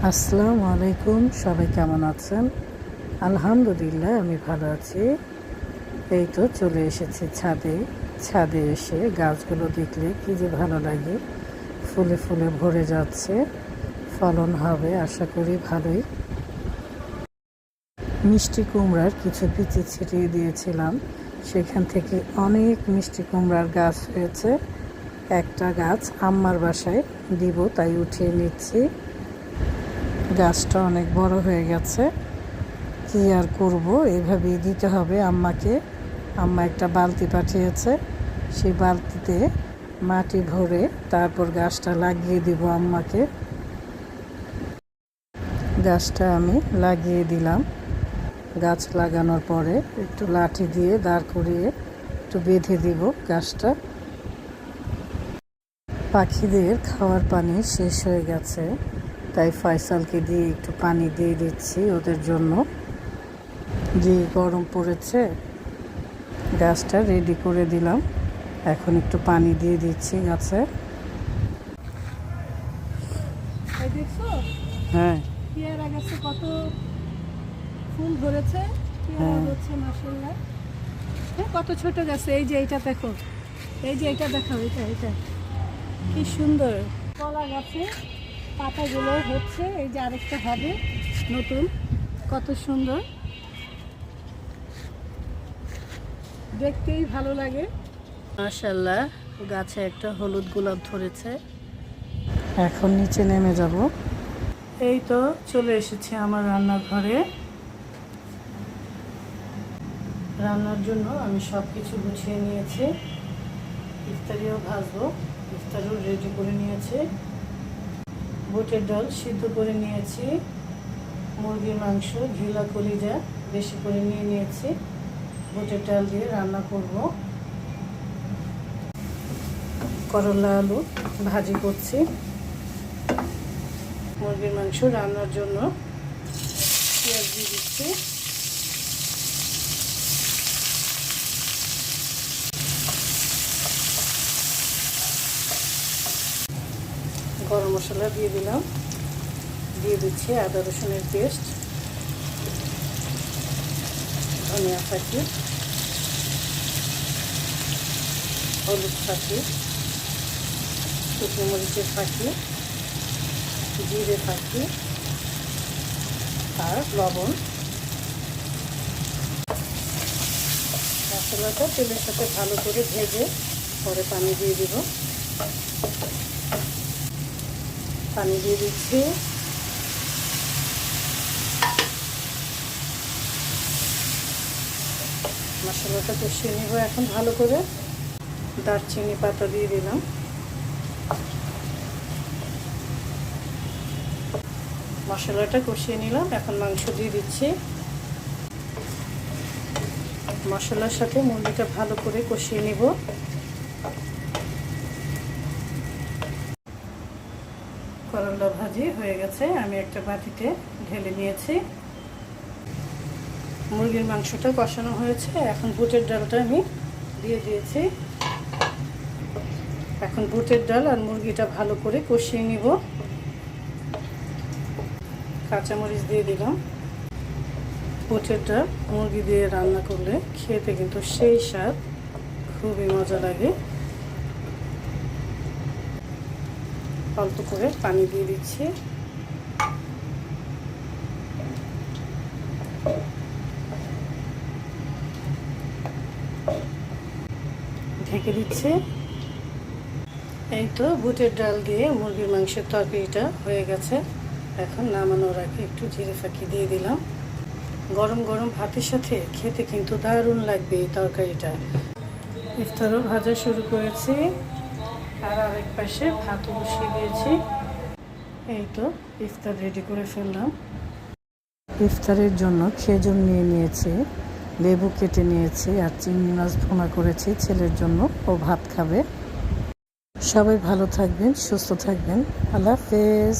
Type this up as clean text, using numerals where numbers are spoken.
আসসালামু আলাইকুম, সবাই কেমন আছেন? আলহামদুলিল্লাহ আমি ভালো আছি। এই তো চলে এসেছি ছাদে। ছাদে এসে গাছগুলো দেখলে কি যে ভালো লাগে, ফুলে ফুলে ভরে যাচ্ছে। ফলন হবে আশা করি ভালোই। মিষ্টি কুমড়ার কিছু বিচি ছিটিয়ে দিয়েছিলাম, সেখান থেকে অনেক মিষ্টি কুমড়ার গাছ হয়েছে। একটা গাছ আম্মার বাসায় দিব, তাই উঠিয়ে নিচ্ছি। গাছটা অনেক বড় হয়ে গেছে, কি আর করব, এইভাবেই দিতে হবে আম্মাকে। আম্মা একটা বালতি পাঠিয়েছে, সেই বালতিতে মাটি ভরে তারপর গাছটা লাগিয়ে দিব আম্মাকে। গাছটা আমি লাগিয়ে দিলাম। গাছ লাগানোর পরে একটু লাঠি দিয়ে দাঁড় করিয়ে একটু বেঁধে দিব গাছটা। পাখিদের খাওয়ার পানি শেষ হয়ে গেছে, তাই ফয়সালকে দিয়ে একটু পানি দিয়ে দিচ্ছি ওদের জন্য। যে গরম পড়েছে, গাছটা রেডি করে দিলাম। এখন একটু পানি দিয়ে দিচ্ছি গাছে। হ্যাঁ, পেয়ারা গাছে কত ফুল ধরেছে, পেয়ারা হচ্ছে মাশাআল্লাহ। হ্যাঁ, কত ছোট গাছে। এই যে এইটা দেখো, এই যে এটা দেখো, এটা কি সুন্দর। কলা গাছে পাতাগুলো হচ্ছে, এই যে আরেকটা হবে নতুন, কত সুন্দর, দেখতেই ভালো লাগে। মাশাআল্লাহ, গাছে একটা হলুদ গোলাপ ধরেছে। এখন নিচে নেমে যাব। এই তো চলে এসেছি আমার রান্নাঘরে। রান্নার জন্য আমি সব কিছু গুছিয়ে নিয়েছি। ইফতারিও ভাজবো, ইফতারিও রেডি করে নিয়েছি। বুটের ডাল সিদ্ধ করে নিয়েছি। মুরগির মাংস ঘিলা কলিজা বেশি করে নিয়ে নিয়েছি। বুটের ডাল দিয়ে রান্না করব। করলা আলু ভাজি করছি। মুরগির মাংস রান্নার জন্য পেঁয়াজ দিয়ে দিচ্ছি। গরম মশলা দিয়ে দিলাম। দিয়ে দিচ্ছি আদা রসুনের পেস্ট, ধনিয়া ফাঁকি, হলুদ ফাঁকি, শুকনো মরিচের ফাঁকি, জিরে ফাঁকি আর লবণ। মশলাটা তেলের সাথে ভালো করে ভেজে পরে পানি দিয়ে দিব। পানি দিয়ে দিচ্ছি। মশলাটা কষিয়ে নেব এখন ভালো করে। দারচিনি পাতা দিয়ে দিলাম। মশলাটা কষিয়ে নিলাম, এখন মাংস দিয়ে দিচ্ছি। মশলার সাথে মুরগিটা ভালো করে কষিয়ে নিব। করলা ভাজি হয়ে গেছে, আমি একটা বাটিতে ঢেলে নিয়েছি। মুরগির মাংসটা কষানো হয়েছে, এখন বুটের ডালটা আমি দিয়ে দিয়েছি। এখন বুটের ডাল আর মুরগিটা ভালো করে কষিয়ে নিব। কাঁচামরিচ দিয়ে দিলাম। বুটের ডাল মুরগি দিয়ে রান্না করলে খেতে কিন্তু সেই স্বাদ, খুবই মজা লাগে। অল্প করে পানি দিয়ে দিচ্ছি। ঢেকে দিচ্ছি। এই তো বুটের ডাল দিয়ে মুরগির মাংসের তরকারিটা হয়ে গেছে। এখন নামানোর আগে একটু জিরে ফাঁকি দিয়ে দিলাম। গরম গরম ভাতের সাথে খেতে কিন্তু দারুণ লাগবে এই তরকারিটা। ইফতারও ভাজা শুরু করেছি, আর আরেক পাশে ভাতও বসিয়ে দিয়েছি। এই তো ইফতার রেডি করে ফেললাম। ইফতারের জন্য খেজুর নিয়ে নিয়েছি, লেবু কেটে নিয়েছি আর চিংড়ি মাছ ভুনা করেছি ছেলের জন্য, ও ভাত খাবে। সবাই ভালো থাকবেন, সুস্থ থাকবেন। আল্লাহ হাফেজ।